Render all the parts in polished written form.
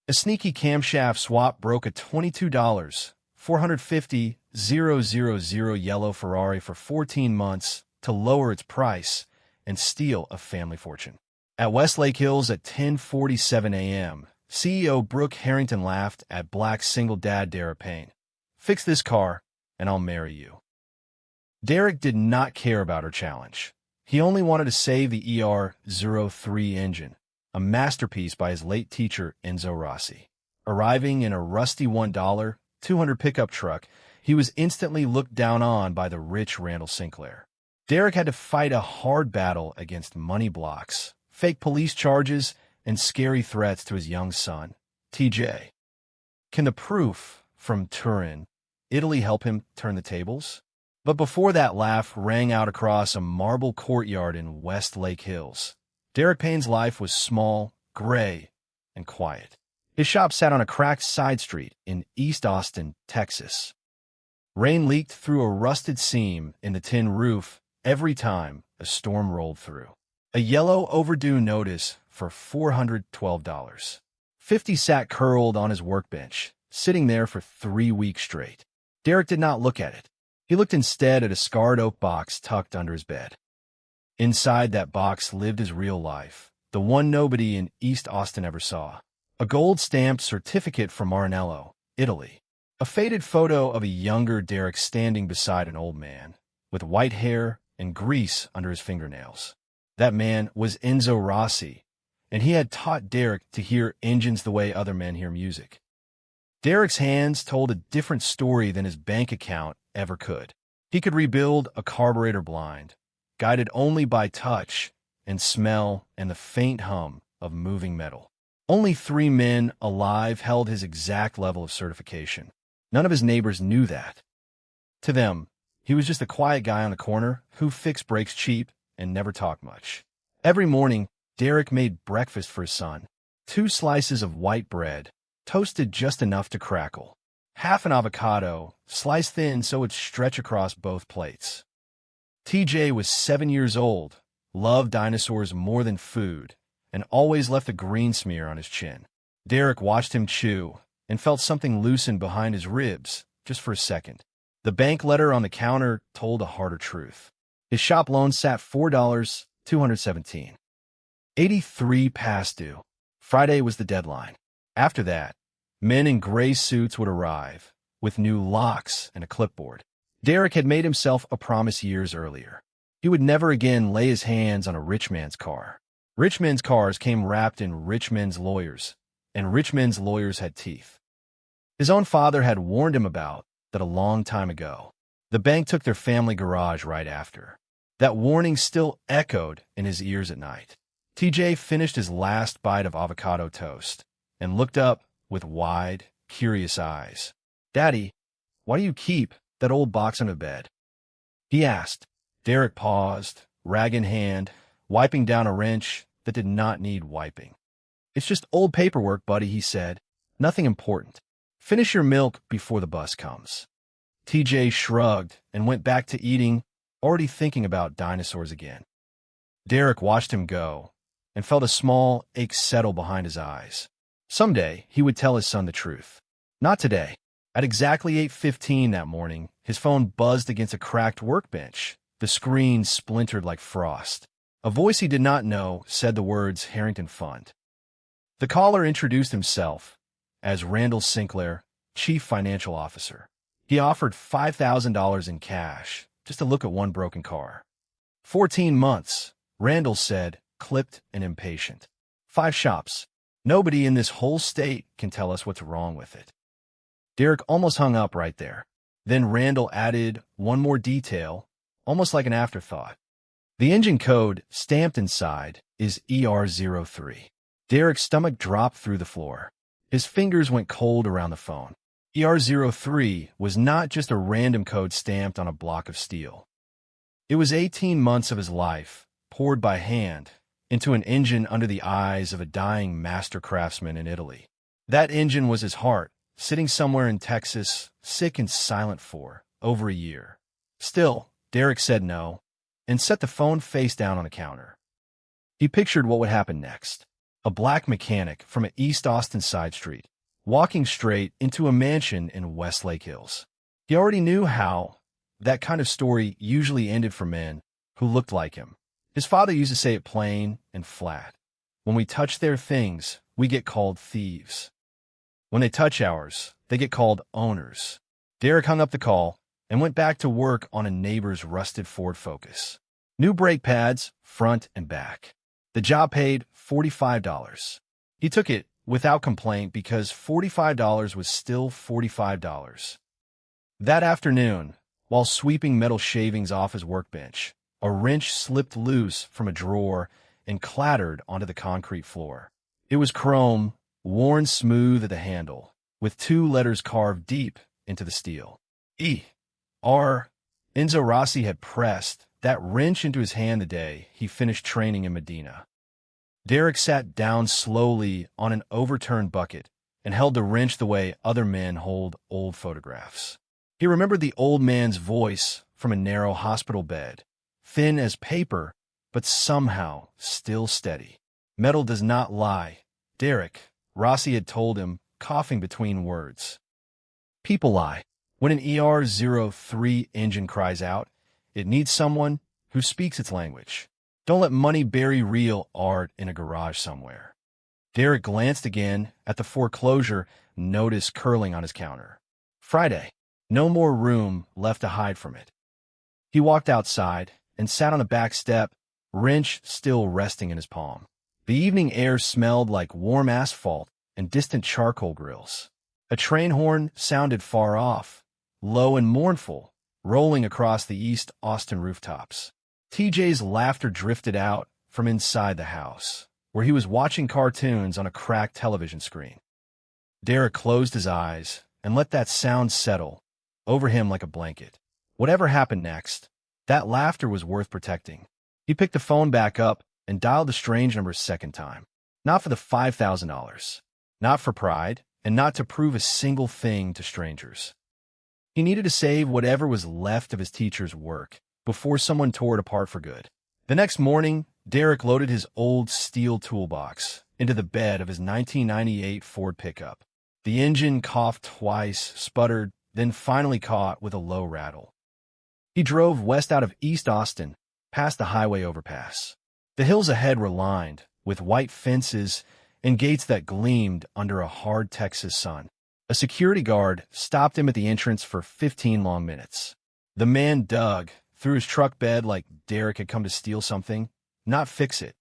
A sneaky camshaft swap broke a $22, 450,000 yellow Ferrari for 14 months to lower its price and steal a family fortune. At Westlake Hills at 10:47 a.m., CEO Brooke Harrington laughed at black single dad Derek Payne. "Fix this car, and I'll marry you." Derek did not care about her challenge. He only wanted to save the ER-03 engine, a masterpiece by his late teacher Enzo Rossi. Arriving in a rusty $1.200 pickup truck, he was instantly looked down on by the rich Randall Sinclair. Derek had to fight a hard battle against money blocks, fake police charges, and scary threats to his young son, TJ. Can the proof from Turin, Italy help him turn the tables? But before that laugh rang out across a marble courtyard in Westlake Hills, Derek Payne's life was small, gray, and quiet. His shop sat on a cracked side street in East Austin, Texas. Rain leaked through a rusted seam in the tin roof every time a storm rolled through. A yellow overdue notice for $412. 50 sat curled on his workbench, sitting there for 3 weeks straight. Derek did not look at it. He looked instead at a scarred oak box tucked under his bed. Inside that box lived his real life, the one nobody in East Austin ever saw. A gold-stamped certificate from Maranello, Italy. A faded photo of a younger Derek standing beside an old man, with white hair and grease under his fingernails. That man was Enzo Rossi, and he had taught Derek to hear engines the way other men hear music. Derek's hands told a different story than his bank account ever could. He could rebuild a carburetor blind, guided only by touch and smell and the faint hum of moving metal. Only 3 men alive held his exact level of certification. None of his neighbors knew that. To them, he was just a quiet guy on the corner who fixed brakes cheap and never talked much. Every morning, Derek made breakfast for his son. 2 slices of white bread, toasted just enough to crackle. Half an avocado, sliced thin so it'd stretch across both plates. TJ was 7 years old, loved dinosaurs more than food, and always left a green smear on his chin. Derek watched him chew and felt something loosen behind his ribs just for a second. The bank letter on the counter told a harder truth. His shop loan sat $4.217. 83 past due. Friday was the deadline. After that, men in gray suits would arrive, with new locks and a clipboard. Derek had made himself a promise years earlier. He would never again lay his hands on a rich man's car. Rich men's cars came wrapped in rich men's lawyers, and rich men's lawyers had teeth. His own father had warned him about that a long time ago. The bank took their family garage right after. That warning still echoed in his ears at night. TJ finished his last bite of avocado toast and looked up with wide, curious eyes. "Daddy, why do you keep that old box under bed?" he asked. Derek paused, rag in hand, wiping down a wrench that did not need wiping. "It's just old paperwork, buddy," he said. "Nothing important. Finish your milk before the bus comes." TJ shrugged and went back to eating, already thinking about dinosaurs again. Derek watched him go and felt a small ache settle behind his eyes. Someday, he would tell his son the truth. Not today. At exactly 8:15 that morning, his phone buzzed against a cracked workbench. The screen splintered like frost. A voice he did not know said the words Harrington Fund. The caller introduced himself as Randall Sinclair, Chief Financial Officer. He offered $5,000 in cash just to look at one broken car. 14 months, Randall said, clipped and impatient. 5 shops. Nobody in this whole state can tell us what's wrong with it. Derek almost hung up right there. Then Randall added one more detail, almost like an afterthought. The engine code stamped inside is ER-03. Derek's stomach dropped through the floor. His fingers went cold around the phone. ER-03 was not just a random code stamped on a block of steel. It was 18 months of his life, poured by hand, into an engine under the eyes of a dying master craftsman in Italy. That engine was his heart, sitting somewhere in Texas, sick and silent for over a year. Still, Derek said no, and set the phone face down on the counter. He pictured what would happen next. a black mechanic from an East Austin side street, walking straight into a mansion in West Lake Hills. He already knew how that kind of story usually ended for men who looked like him. His father used to say it plain and flat. When we touch their things, we get called thieves. When they touch ours, they get called owners. Derek hung up the call and went back to work on a neighbor's rusted Ford Focus. New brake pads, front and back. The job paid $45. He took it without complaint because $45 was still $45. That afternoon, while sweeping metal shavings off his workbench, a wrench slipped loose from a drawer and clattered onto the concrete floor. It was chrome, worn smooth at the handle, with 2 letters carved deep into the steel. E.R. Enzo Rossi had pressed that wrench into his hand the day he finished training in Medina. Derek sat down slowly on an overturned bucket and held the wrench the way other men hold old photographs. He remembered the old man's voice from a narrow hospital bed, thin as paper, but somehow still steady. Metal does not lie, Derek, Rossi had told him, coughing between words. People lie. When an ER-03 engine cries out, it needs someone who speaks its language. Don't let money bury real art in a garage somewhere. Derek glanced again at the foreclosure notice curling on his counter. Friday. No more room left to hide from it. He walked outside and sat on the back step, wrench still resting in his palm. The evening air smelled like warm asphalt and distant charcoal grills. A train horn sounded far off, low and mournful, rolling across the East Austin rooftops. TJ's laughter drifted out from inside the house, where he was watching cartoons on a cracked television screen. Derek closed his eyes and let that sound settle over him like a blanket. Whatever happened next, that laughter was worth protecting. He picked the phone back up and dialed the strange number a second time. Not for the $5,000, not for pride, and not to prove a single thing to strangers. He needed to save whatever was left of his teacher's work before someone tore it apart for good. The next morning, Derek loaded his old steel toolbox into the bed of his 1998 Ford pickup. The engine coughed twice, sputtered, then finally caught with a low rattle. He drove west out of East Austin, past the highway overpass. The hills ahead were lined with white fences and gates that gleamed under a hard Texas sun. A security guard stopped him at the entrance for 15 long minutes. The man dug through his truck bed like Derek had come to steal something, not fix it.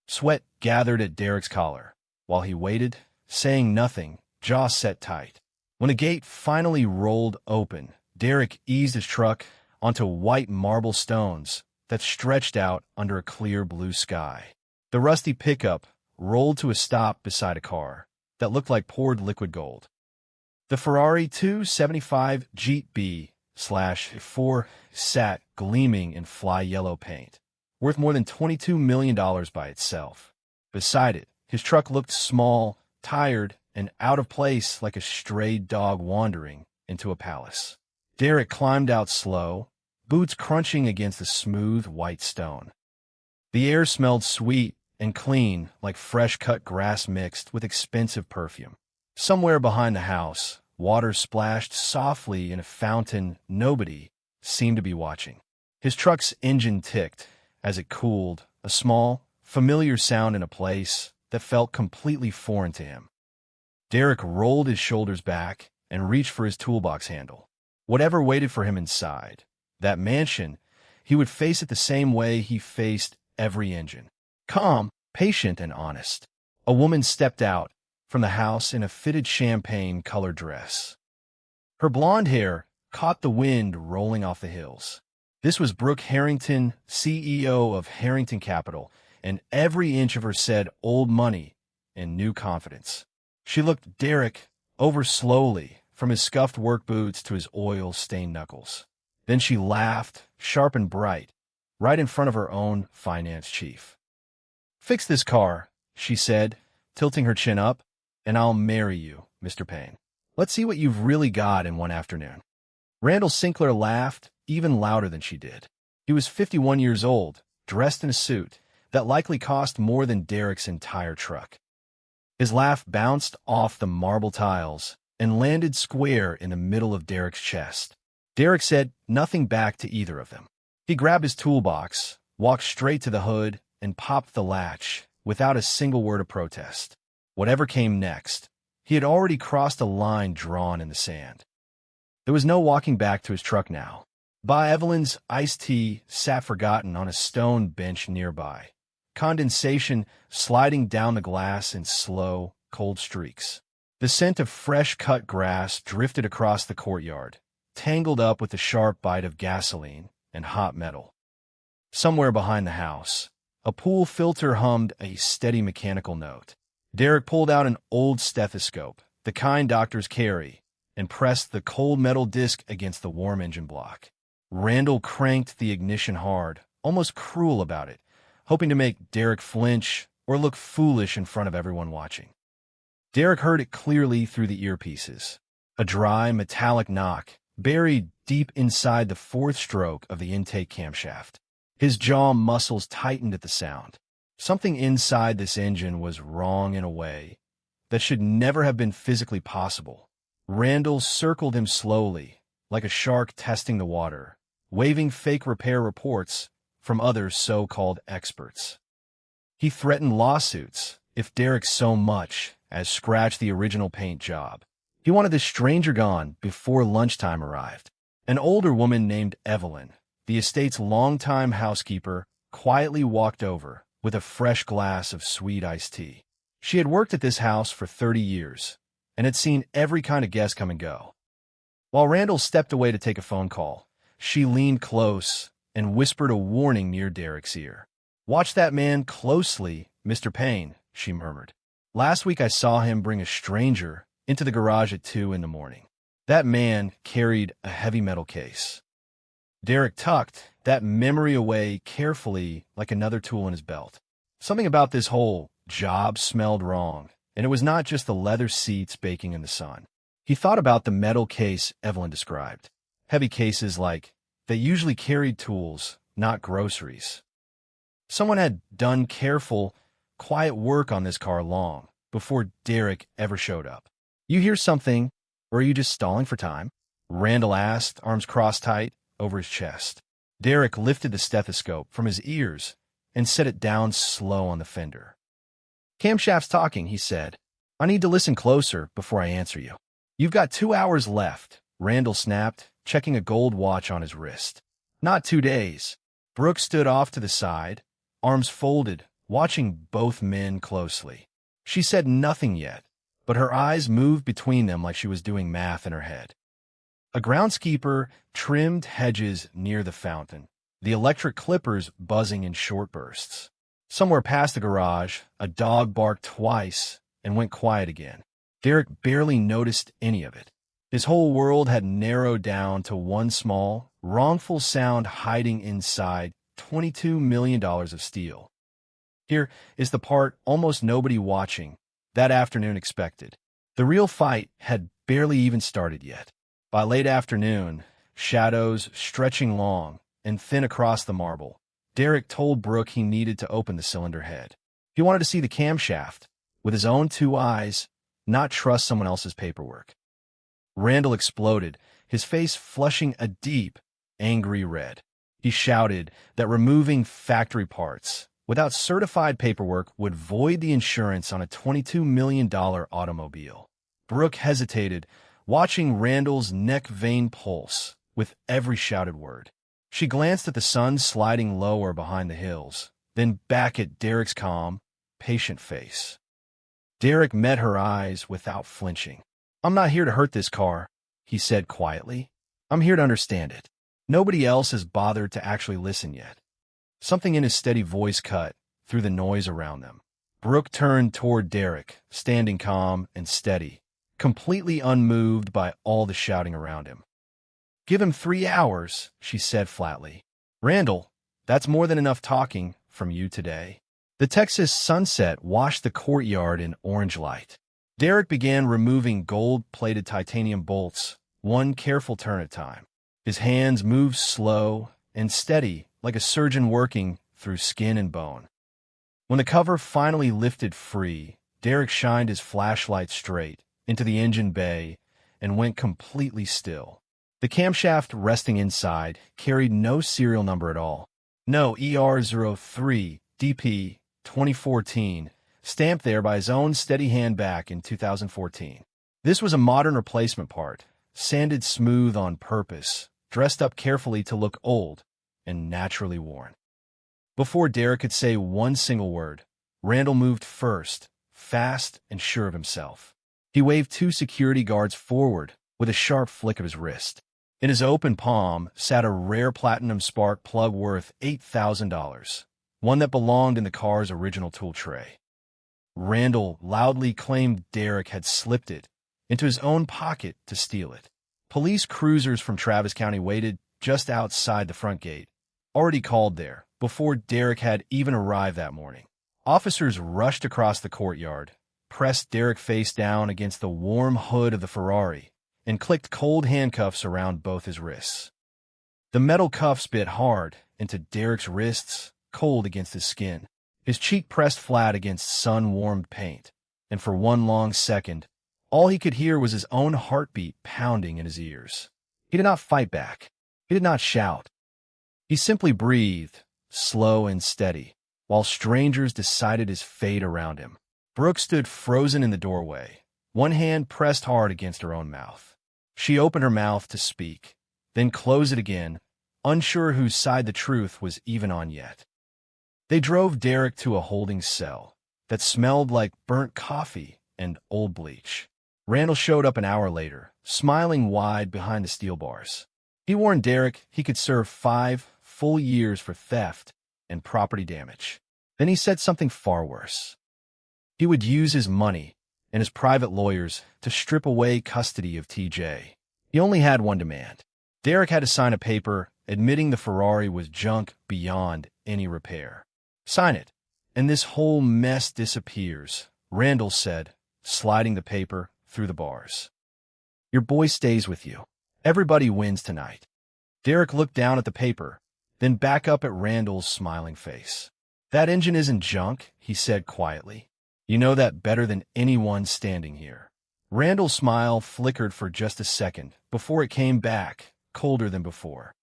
Sweat gathered at Derek's collar. While he waited, saying nothing, jaw set tight. When the gate finally rolled open, Derek eased his truck onto white marble stones that stretched out under a clear blue sky. The rusty pickup rolled to a stop beside a car that looked like poured liquid gold. The Ferrari 275 GTB/4 sat gleaming in fly yellow paint, worth more than $22 million by itself. Beside it, his truck looked small, tired, and out of place like a strayed dog wandering into a palace. Derek climbed out slow, boots crunching against the smooth white stone. The air smelled sweet and clean like fresh-cut grass mixed with expensive perfume. Somewhere behind the house, water splashed softly in a fountain nobody seemed to be watching. His truck's engine ticked as it cooled, a small, familiar sound in a place that felt completely foreign to him. Derek rolled his shoulders back and reached for his toolbox handle. Whatever waited for him inside, that mansion, he would face it the same way he faced every engine. Calm, patient, and honest. A woman stepped out from the house in a fitted champagne-colored dress. Her blonde hair caught the wind rolling off the hills. This was Brooke Harrington, CEO of Harrington Capital, and every inch of her said old money and new confidence. She looked Derek over slowly, from his scuffed work boots to his oil-stained knuckles. Then she laughed, sharp and bright, right in front of her own finance chief. "Fix this car," she said, tilting her chin up, "and I'll marry you, Mr. Payne. Let's see what you've really got in one afternoon." Randall Sinclair laughed even louder than she did. He was 51 years old, dressed in a suit, that likely cost more than Derek's entire truck. His laugh bounced off the marble tiles and landed square in the middle of Derek's chest. Derek said nothing back to either of them. He grabbed his toolbox, walked straight to the hood, and popped the latch without a single word of protest. Whatever came next, he had already crossed a line drawn in the sand. There was no walking back to his truck now. Evelyn's iced tea sat forgotten on a stone bench nearby, condensation sliding down the glass in slow, cold streaks. The scent of fresh-cut grass drifted across the courtyard, tangled up with the sharp bite of gasoline and hot metal. Somewhere behind the house, a pool filter hummed a steady mechanical note. Derek pulled out an old stethoscope, the kind doctors carry, and pressed the cold metal disc against the warm engine block. Randall cranked the ignition hard, almost cruel about it, hoping to make Derek flinch or look foolish in front of everyone watching. Derek heard it clearly through the earpieces. A dry, metallic knock, buried deep inside the fourth stroke of the intake camshaft. His jaw muscles tightened at the sound. Something inside this engine was wrong in a way that should never have been physically possible. Randall circled him slowly, like a shark testing the water, waving fake repair reports from other so-called experts. He threatened lawsuits if Derek so much as scratched the original paint job. He wanted the stranger gone before lunchtime arrived. An older woman named Evelyn, the estate's longtime housekeeper, quietly walked over with a fresh glass of sweet iced tea. She had worked at this house for 30 years and had seen every kind of guest come and go. While Randall stepped away to take a phone call, she leaned close and whispered a warning near Derek's ear. "Watch that man closely, Mr. Payne," she murmured. "Last week I saw him bring a stranger into the garage at 2 in the morning. That man carried a heavy metal case." Derek tucked that memory away carefully like another tool in his belt. Something about this whole job smelled wrong, and it was not just the leather seats baking in the sun. He thought about the metal case Evelyn described. Heavy cases like they usually carried tools, not groceries. Someone had done careful, quiet work on this car long before Derek ever showed up. "You hear something, or are you just stalling for time?" Randall asked, arms crossed tight over his chest. Derek lifted the stethoscope from his ears and set it down slow on the fender. "Camshaft's talking," he said. "I need to listen closer before I answer you." "You've got 2 hours left," Randall snapped, checking a gold watch on his wrist. "Not 2 days." Brooke stood off to the side, arms folded, watching both men closely. She said nothing yet, but her eyes moved between them like she was doing math in her head. A groundskeeper trimmed hedges near the fountain, the electric clippers buzzing in short bursts. Somewhere past the garage, a dog barked twice and went quiet again. Derek barely noticed any of it. His whole world had narrowed down to one small, wrongful sound hiding inside $22 million of steel. Here is the part almost nobody watching that afternoon expected. The real fight had barely even started yet. By late afternoon, shadows stretching long and thin across the marble, Derek told Brooke he needed to open the cylinder head. He wanted to see the camshaft with his own 2 eyes, not trust someone else's paperwork. Randall exploded, his face flushing a deep, angry red. He shouted that removing factory parts without certified paperwork would void the insurance on a $22 million automobile. Brooke hesitated, watching Randall's neck vein pulse with every shouted word. She glanced at the sun sliding lower behind the hills, then back at Derek's calm, patient face. Derek met her eyes without flinching. "I'm not here to hurt this car," he said quietly. "I'm here to understand it." Nobody else has bothered to actually listen yet. Something in his steady voice cut through the noise around them. Brooke turned toward Derek, standing calm and steady, completely unmoved by all the shouting around him. "Give him 3 hours," she said flatly. "Randall, that's more than enough talking from you today." The Texas sunset washed the courtyard in orange light. Derek began removing gold-plated titanium bolts, one careful turn at a time. His hands moved slow and steady, like a surgeon working through skin and bone. When the cover finally lifted free, Derek shined his flashlight straight into the engine bay and went completely still. The camshaft resting inside carried no serial number at all. No ER03 DP 2014, stamped there by his own steady hand back in 2014. This was a modern replacement part, sanded smooth on purpose, dressed up carefully to look old and naturally worn. Before Derek could say one single word, Randall moved first, fast and sure of himself. He waved two security guards forward with a sharp flick of his wrist. In his open palm sat a rare platinum spark plug worth $8,000, one that belonged in the car's original tool tray. Randall loudly claimed Derek had slipped it into his own pocket to steal it. Police cruisers from Travis County waited just outside the front gate, already called there, before Derek had even arrived that morning. Officers rushed across the courtyard, pressed Derek face down against the warm hood of the Ferrari, and clicked cold handcuffs around both his wrists. The metal cuffs bit hard into Derek's wrists, cold against his skin, his cheek pressed flat against sun-warmed paint, and for one long second, all he could hear was his own heartbeat pounding in his ears. He did not fight back. He did not shout. He simply breathed, slow and steady, while strangers decided his fate around him. Brooke stood frozen in the doorway, one hand pressed hard against her own mouth. She opened her mouth to speak, then closed it again, unsure whose side the truth was even on yet. They drove Derek to a holding cell that smelled like burnt coffee and old bleach. Randall showed up an hour later, smiling wide behind the steel bars. He warned Derek he could serve 5 full years for theft and property damage. Then he said something far worse. He would use his money and his private lawyers to strip away custody of TJ. He only had one demand. Derek had to sign a paper admitting the Ferrari was junk beyond any repair. Sign it, and this whole mess disappears, Randall said, sliding the paper through the bars. Your boy stays with you. Everybody wins tonight. Derek looked down at the paper, then back up at Randall's smiling face. That engine isn't junk, he said quietly. You know that better than anyone standing here. Randall's smile flickered for just a second before it came back, colder than before.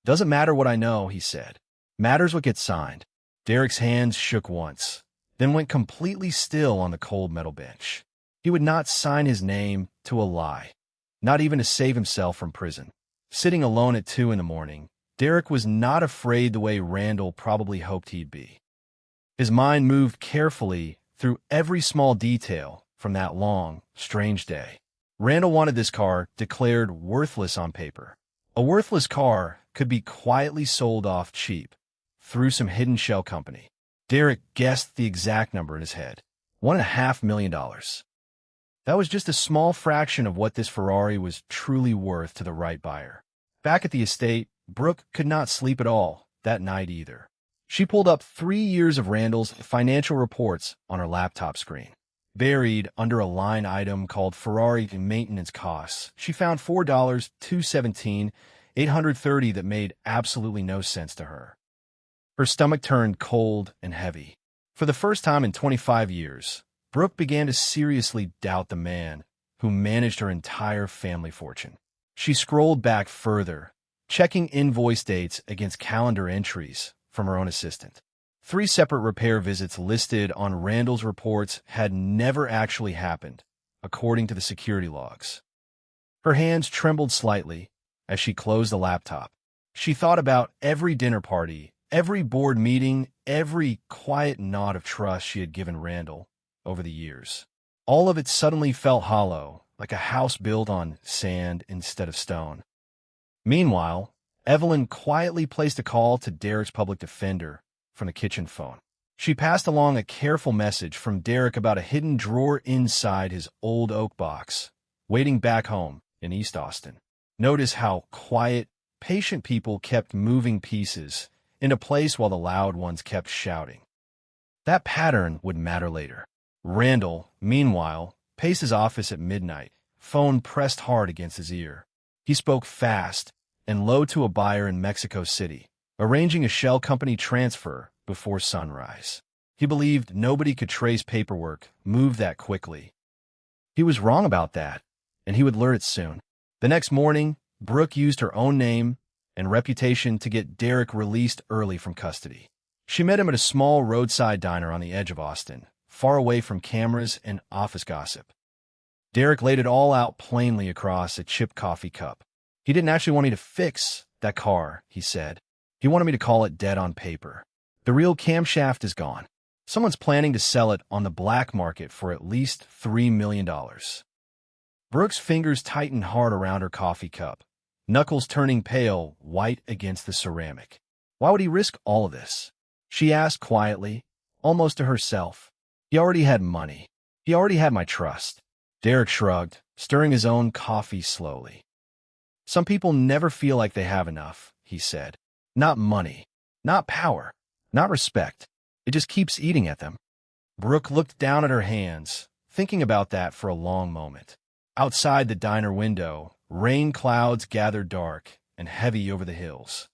Doesn't matter what I know, he said. Matters what gets signed. Derek's hands shook once, then went completely still on the cold metal bench. He would not sign his name to a lie, not even to save himself from prison. Sitting alone at 2 in the morning, Derek was not afraid the way Randall probably hoped he'd be. His mind moved carefully through every small detail from that long, strange day. Randall wanted this car declared worthless on paper. A worthless car could be quietly sold off cheap through some hidden shell company. Derek guessed the exact number in his head, $1.5 million. That was just a small fraction of what this Ferrari was truly worth to the right buyer. Back at the estate, Brooke could not sleep at all that night either. She pulled up 3 years of Randall's financial reports on her laptop screen. Buried under a line item called Ferrari maintenance costs, she found $4,217, $830 that made absolutely no sense to her. Her stomach turned cold and heavy. For the first time in 25 years, Brooke began to seriously doubt the man who managed her entire family fortune. She scrolled back further, checking invoice dates against calendar entries from her own assistant. 3 separate repair visits listed on Randall's reports had never actually happened, according to the security logs. Her hands trembled slightly as she closed the laptop. She thought about every dinner party, every board meeting, every quiet nod of trust she had given Randall over the years. All of it suddenly felt hollow, like a house built on sand instead of stone. Meanwhile, Evelyn quietly placed a call to Derek's public defender from the kitchen phone. She passed along a careful message from Derek about a hidden drawer inside his old oak box, waiting back home in East Austin. Notice how quiet, patient people kept moving pieces into place while the loud ones kept shouting. That pattern would matter later. Randall, meanwhile, paced his office at midnight, phone pressed hard against his ear. He spoke fast and low to a buyer in Mexico City, arranging a shell company transfer before sunrise. He believed nobody could trace paperwork, move that quickly. He was wrong about that, and he would learn it soon. The next morning, Brooke used her own name and reputation to get Derek released early from custody. She met him at a small roadside diner on the edge of Austin, far away from cameras and office gossip. Derek laid it all out plainly across a chipped coffee cup. He didn't actually want me to fix that car, he said. He wanted me to call it dead on paper. The real camshaft is gone. Someone's planning to sell it on the black market for at least $3 million. Brooke's fingers tightened hard around her coffee cup, knuckles turning pale white against the ceramic. Why would he risk all of this? She asked quietly, almost to herself. He already had money. He already had my trust. Derek shrugged, stirring his own coffee slowly. Some people never feel like they have enough, he said. Not money, not power, not respect. It just keeps eating at them. Brooke looked down at her hands, thinking about that for a long moment. Outside the diner window, rain clouds gathered dark and heavy over the hills.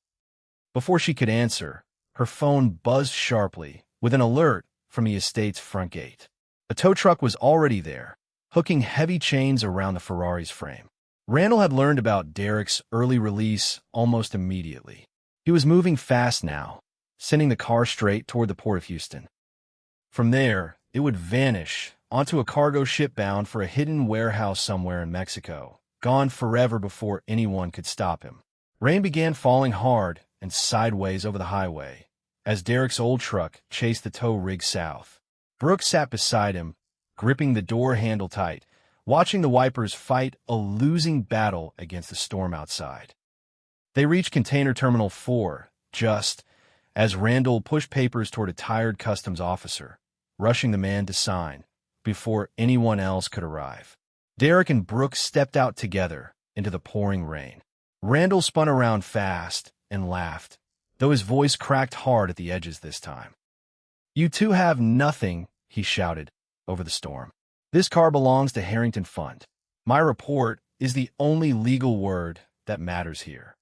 Before she could answer, her phone buzzed sharply with an alert from the estate's front gate. A tow truck was already there, hooking heavy chains around the Ferrari's frame. Randall had learned about Derek's early release almost immediately. He was moving fast now, sending the car straight toward the port of Houston. From there, it would vanish onto a cargo ship bound for a hidden warehouse somewhere in Mexico, gone forever before anyone could stop him. Rain began falling hard and sideways over the highway as Derek's old truck chased the tow rig south. Brooke sat beside him, gripping the door handle tight, watching the wipers fight a losing battle against the storm outside. They reached Container Terminal 4 just as Randall pushed papers toward a tired customs officer, rushing the man to sign before anyone else could arrive. Derek and Brooke stepped out together into the pouring rain. Randall spun around fast and laughed, though his voice cracked hard at the edges this time. "You two have nothing," he shouted over the storm. "This car belongs to Harrington Fund. My report is the only legal word that matters here."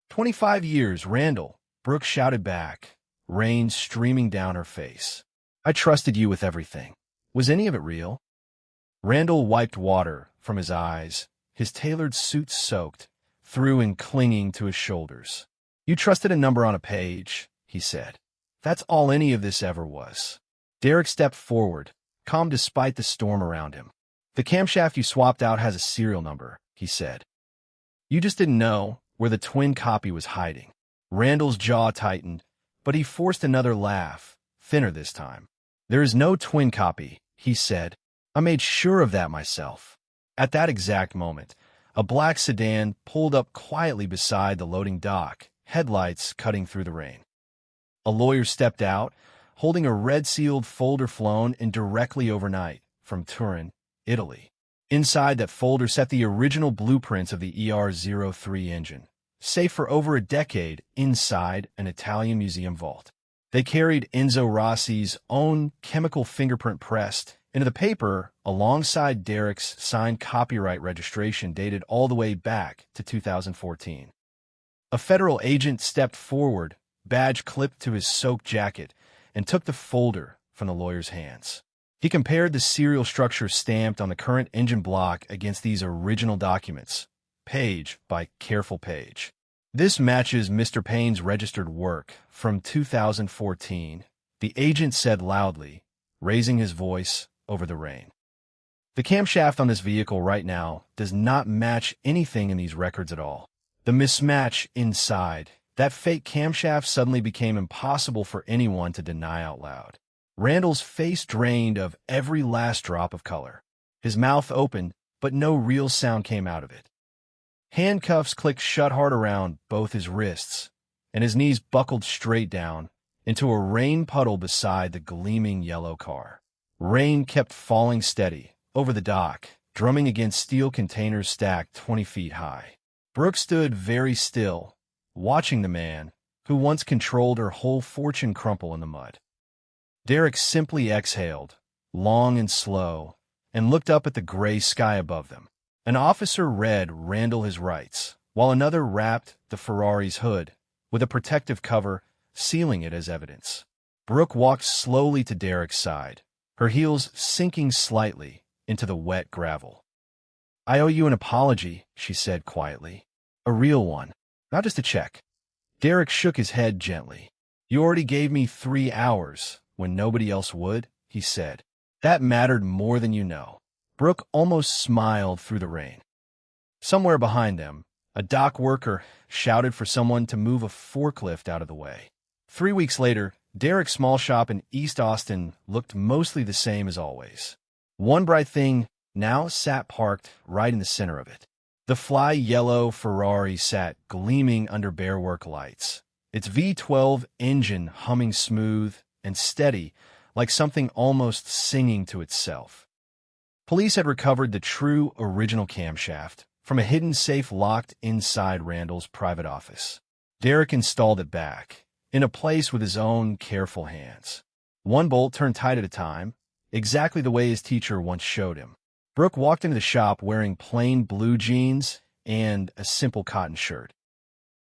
25 years, Randall, Brooke shouted back, rain streaming down her face. "I trusted you with everything. Was any of it real?" Randall wiped water from his eyes, his tailored suit soaked through and clinging to his shoulders. "You trusted a number on a page," he said. "That's all any of this ever was." Derek stepped forward, calm despite the storm around him. "The camshaft you swapped out has a serial number," he said. "You just didn't know where the twin copy was hiding." Randall's jaw tightened, but he forced another laugh, thinner this time. "There is no twin copy," he said. "I made sure of that myself." At that exact moment, a black sedan pulled up quietly beside the loading dock, headlights cutting through the rain. A lawyer stepped out, holding a red-sealed folder flown in directly overnight from Turin, Italy. Inside that folder sat the original blueprints of the ER-03 engine, safe for over a decade inside an Italian museum vault. They carried Enzo Rossi's own chemical fingerprint pressed into the paper alongside Derek's signed copyright registration dated all the way back to 2014. A federal agent stepped forward, badge clipped to his soaked jacket, and took the folder from the lawyer's hands. He compared the serial structure stamped on the current engine block against these original documents, page by careful page. "This matches Mr. Payne's registered work from 2014, the agent said loudly, raising his voice over the rain. "The camshaft on this vehicle right now does not match anything in these records at all. The mismatch inside, that fake camshaft suddenly became impossible for anyone to deny out loud." Randall's face drained of every last drop of color. His mouth opened, but no real sound came out of it. Handcuffs clicked shut hard around both his wrists, and his knees buckled straight down into a rain puddle beside the gleaming yellow car. Rain kept falling steady over the dock, drumming against steel containers stacked 20 feet high. Brooke stood very still, watching the man who once controlled her whole fortune crumple in the mud. Derek simply exhaled, long and slow, and looked up at the gray sky above them. An officer read Randall his rights, while another wrapped the Ferrari's hood with a protective cover, sealing it as evidence. Brooke walked slowly to Derek's side, her heels sinking slightly into the wet gravel. "I owe you an apology," she said quietly. "A real one, not just a check." Derek shook his head gently. "You already gave me 3 hours when nobody else would," he said. "That mattered more than you know." Brooke almost smiled through the rain. Somewhere behind them, a dock worker shouted for someone to move a forklift out of the way. 3 weeks later, Derek's small shop in East Austin looked mostly the same as always. One bright thing now sat parked right in the center of it. The fly yellow Ferrari sat gleaming under barework lights, its V12 engine humming smooth and steady like something almost singing to itself. Police had recovered the true original camshaft from a hidden safe locked inside Randall's private office. Derek installed it back, in a place with his own careful hands. One bolt turned tight at a time, exactly the way his teacher once showed him. Brooke walked into the shop wearing plain blue jeans and a simple cotton shirt.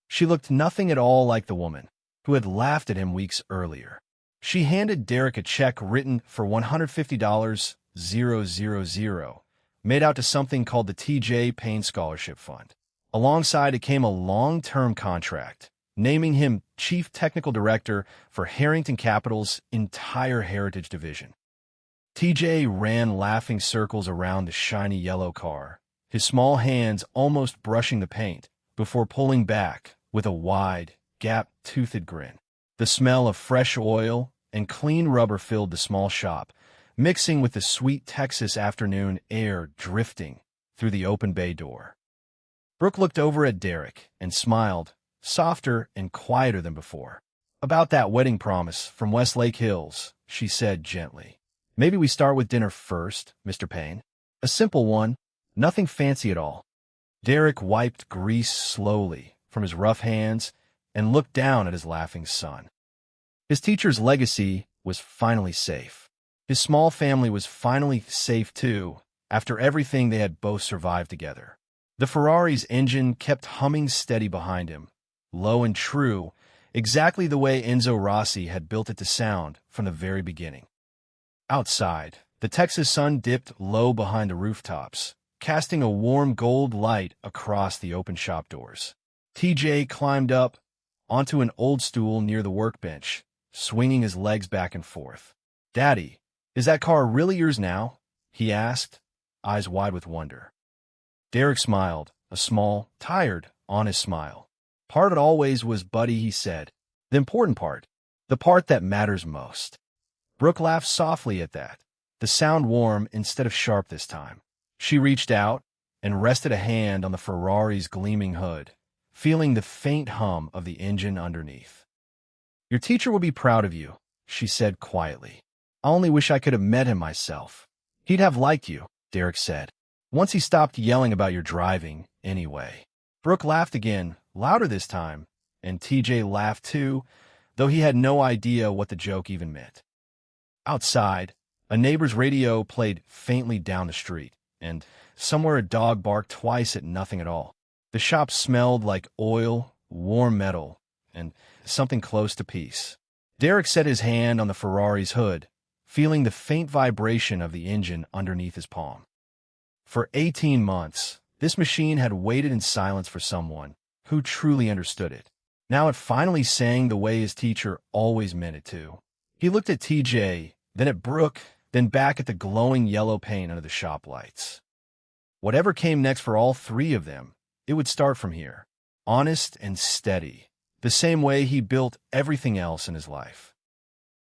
She looked nothing at all like the woman who had laughed at him weeks earlier. She handed Derek a check written for $150,000, made out to something called the T.J. Payne Scholarship Fund. Alongside it came a long-term contract, naming him Chief Technical Director for Harrington Capital's entire Heritage Division. TJ ran laughing circles around the shiny yellow car, his small hands almost brushing the paint, before pulling back with a wide, gap-toothed grin. The smell of fresh oil and clean rubber filled the small shop, mixing with the sweet Texas afternoon air drifting through the open bay door. Brooke looked over at Derek and smiled, softer and quieter than before. "About that wedding promise from Westlake Hills," she said gently. "Maybe we start with dinner first, Mr. Payne. A simple one, nothing fancy at all." Derek wiped grease slowly from his rough hands and looked down at his laughing son. His teacher's legacy was finally safe. His small family was finally safe too, after everything they had both survived together. The Ferrari's engine kept humming steady behind him, low and true, exactly the way Enzo Rossi had built it to sound from the very beginning. Outside, the Texas sun dipped low behind the rooftops, casting a warm gold light across the open shop doors. TJ climbed up onto an old stool near the workbench, swinging his legs back and forth. "Daddy, is that car really yours now?" he asked, eyes wide with wonder. Derek smiled, a small, tired, honest smile. "Part it always was, buddy," he said. "The important part, the part that matters most." Brooke laughed softly at that, the sound warm instead of sharp this time. She reached out and rested a hand on the Ferrari's gleaming hood, feeling the faint hum of the engine underneath. "Your teacher will be proud of you," she said quietly. "I only wish I could have met him myself. He'd have liked you," Derek said. "Once he stopped yelling about your driving, anyway." Brooke laughed again, louder this time, and TJ laughed too, though he had no idea what the joke even meant. Outside, a neighbor's radio played faintly down the street, and somewhere a dog barked twice at nothing at all. The shop smelled like oil, warm metal, and something close to peace. Derek set his hand on the Ferrari's hood, feeling the faint vibration of the engine underneath his palm. For 18 months, this machine had waited in silence for someone who truly understood it. Now it finally sang the way his teacher always meant it to. He looked at TJ, then at Brooke, then back at the glowing yellow paint under the shop lights. Whatever came next for all three of them, it would start from here, honest and steady, the same way he built everything else in his life.